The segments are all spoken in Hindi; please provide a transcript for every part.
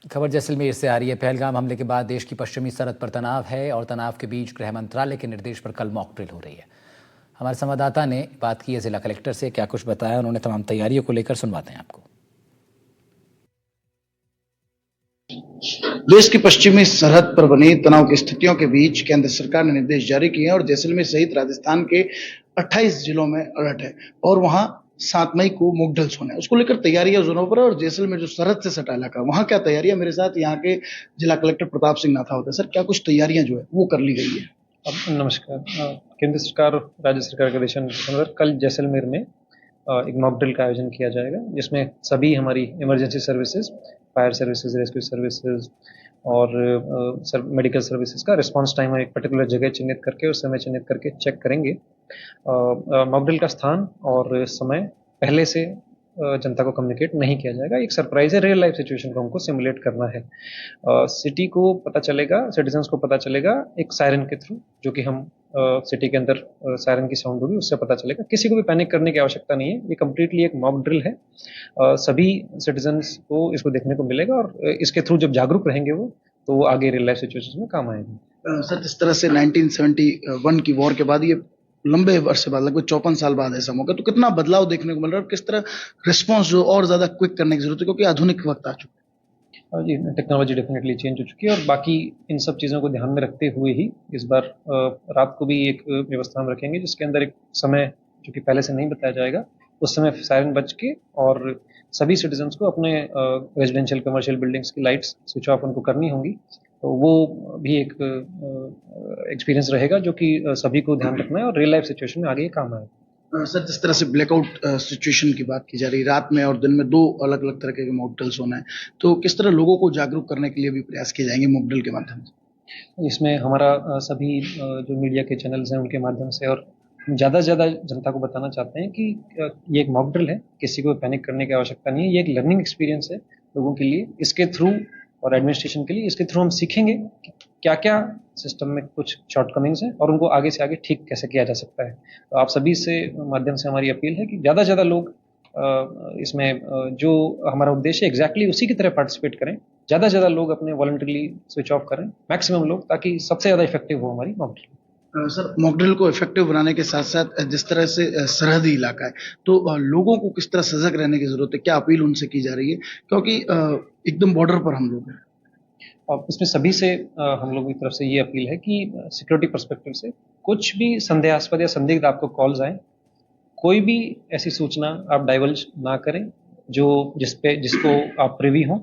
खबर जैसलमेर से आ रही है। पहलगाम हमले के बाद देश की पश्चिमी सरहद पर तनाव है और तनाव के बीच गृह मंत्रालय के निर्देश पर कल मॉक ड्रिल हो रही है। हमारे संवाददाता ने बात की है जिला कलेक्टर से, क्या कुछ बताया उन्होंने तमाम तैयारियों को लेकर, सुनवाते हैं आपको। देश की पश्चिमी सरहद पर बनी तनाव की स्थितियों के बीच केंद्र सरकार ने निर्देश जारी किए हैं और जैसलमेर सहित राजस्थान के 28 जिलों में अलर्ट है और वहां 7 मई को मॉक ड्रिल्स होने हैं। उसको लेकर तैयारियां जोरों पर है और जैसलमेर जो सरहद से सटा इलाका, वहां क्या तैयारियां, मेरे साथ यहाँ के जिला कलेक्टर प्रताप सिंह नाथावत है। सर, क्या कुछ तैयारियां जो है वो कर ली गई है? नमस्कार। केंद्र सरकार और राज्य सरकार के दिशा निर्देशों पर कल जैसलमेर में एक मॉक ड्रिल का आयोजन किया जाएगा, जिसमें सभी हमारी emergency services, fire services, rescue services और मेडिकल सर्विसेज का रिस्पांस टाइम एक पर्टिकुलर जगह चिन्हित करके और समय चिन्हित करके चेक करेंगे। मॉक ड्रिल का स्थान और समय पहले से जनता को कम्युनिकेट नहीं किया जाएगा। एक सरप्राइज है, रियल लाइफ सिचुएशन को हमको सिमुलेट करना है। सिटी को पता चलेगा, सिटीजन्स को पता चलेगा एक सायरन के थ्रू, जो कि हम सिटी के अंदर सायरन की साउंड होगी, उससे पता चलेगा। किसी को भी पैनिक करने की आवश्यकता नहीं है, ये कम्प्लीटली एक मॉक ड्रिल है। सभी सिटीजन्स को इसको देखने को मिलेगा और इसके थ्रू जब जागरूक रहेंगे वो, तो वो आगे रियल लाइफ सिचुएशन में काम आएंगे। सर, जिस तरह से 1971 की वॉर के बाद ये लंबे वर्ष बाद, लगभग 54 साल बाद ऐसा मौका, तो कितना बदलाव देखने को मिल रहा है और किस तरह रिस्पांस जो और ज्यादा क्विक करने की जरूरत है, क्योंकि आधुनिक वक्त आ चुका है। जी, टेक्नोलॉजी डेफिनेटली चेंज हो चुकी है और बाकी इन सब चीज़ों को ध्यान में रखते हुए ही इस बार रात को भी एक व्यवस्था हम रखेंगे, जिसके अंदर एक समय जो कि पहले से नहीं बताया जाएगा, उस समय सायरन बज के और सभी सिटीजन्स को अपने रेजिडेंशियल कमर्शियल बिल्डिंग्स की लाइट्स स्विच ऑफ उनको करनी होंगी। तो वो भी एक एक्सपीरियंस रहेगा जो कि सभी को ध्यान रखना है और रियल लाइफ सिचुएशन में आगे काम आएगा। सर, जिस तरह से ब्लैकआउट सिचुएशन की बात की जा रही है, रात में और दिन में 2 अलग अलग तरह के मॉक ड्रिल्स होना है, तो किस तरह लोगों को जागरूक करने के लिए भी प्रयास किए जाएंगे मॉक ड्रिल के माध्यम से? इसमें हमारा सभी जो मीडिया के चैनल्स हैं उनके माध्यम से और ज़्यादा से ज़्यादा जनता को बताना चाहते हैं कि ये एक मॉक ड्रिल है, किसी को पैनिक करने की आवश्यकता नहीं है। ये एक लर्निंग एक्सपीरियंस है लोगों के लिए, इसके थ्रू और एडमिनिस्ट्रेशन के लिए, इसके थ्रू हम सीखेंगे कि क्या क्या सिस्टम में कुछ शॉर्टकमिंग्स हैं और उनको आगे से आगे ठीक कैसे किया जा सकता है। तो आप सभी से माध्यम से हमारी अपील है कि ज़्यादा से ज़्यादा लोग इसमें जो हमारा उद्देश्य है एग्जैक्टली उसी की तरह पार्टिसिपेट करें। ज़्यादा से ज़्यादा लोग अपने वॉलंटरीली स्विच ऑफ करें, मैक्सिमम लोग, ताकि सबसे ज़्यादा इफेक्टिव हो हमारी mock drill. Sir, mock drill को इफेक्टिव बनाने के साथ साथ जिस तरह से सरहदी इलाका है, तो लोगों को किस तरह सजग रहने की जरूरत है, क्या अपील उनसे की जा रही है, क्योंकि एकदम बॉर्डर पर हम लोग हैं? और इसमें सभी से हम लोगों की तरफ से ये अपील है कि सिक्योरिटी पर्सपेक्टिव से कुछ भी संदेहास्पद या संदिग्ध आपको कॉल्स आए, कोई भी ऐसी सूचना आप डाइवल्ज ना करें जिसको आप प्रिवी हों।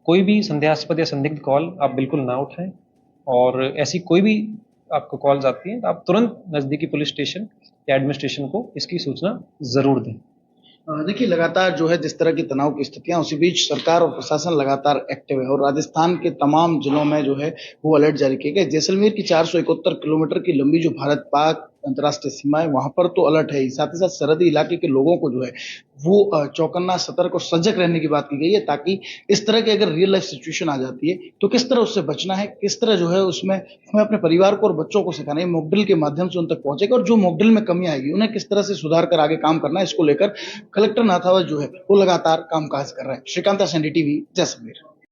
कोई भी संदेहास्पद या संदिग्ध कॉल आप बिल्कुल ना उठाएं और ऐसी कोई भी आपको कॉल्स आती हैं तो आप तुरंत नज़दीकी पुलिस स्टेशन या एडमिनिस्ट्रेशन को इसकी सूचना ज़रूर दें। देखिए, लगातार जो है जिस तरह की तनाव की स्थितियां, उसी बीच सरकार और प्रशासन लगातार एक्टिव है और राजस्थान के तमाम जिलों में जो है वो अलर्ट जारी किए गए। जैसलमेर की 471 किलोमीटर की लंबी जो भारत पाक अंतर्राष्ट्रीय सीमा है, वहां पर तो अलर्ट है ही, साथ ही साथ सरहदी इलाके के लोगों को जो है वो चौकन्ना, सतर्क और सजग रहने की बात की गई है, ताकि इस तरह की अगर रियल लाइफ सिचुएशन आ जाती है तो किस तरह उससे बचना है, किस तरह जो है उसमें हमें अपने परिवार को और बच्चों को सिखाना है। मॉक ड्रिल के माध्यम से उन तक पहुंचेगा और जो मॉक ड्रिल में कमी आएगी उन्हें किस तरह से सुधार कर आगे काम करना है, इसको लेकर कलेक्टर नाथावत जो है वो लगातार कामकाज कर रहे हैं। Shrikant, SND TV, Jaisalmer.